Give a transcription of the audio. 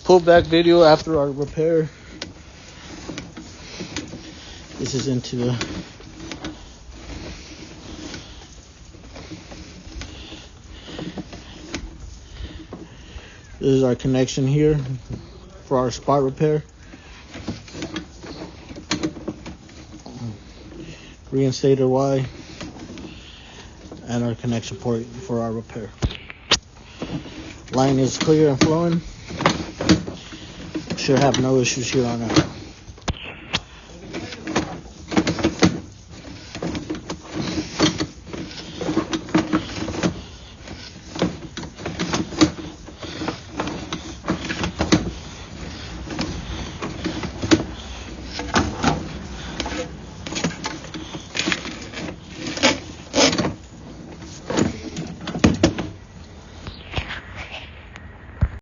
pullback video after our repair. This is into the this is our connection here for our spot repair. Reinstator Y and our connection port for our repair. Line is clear and flowing. Should have no issues here on out.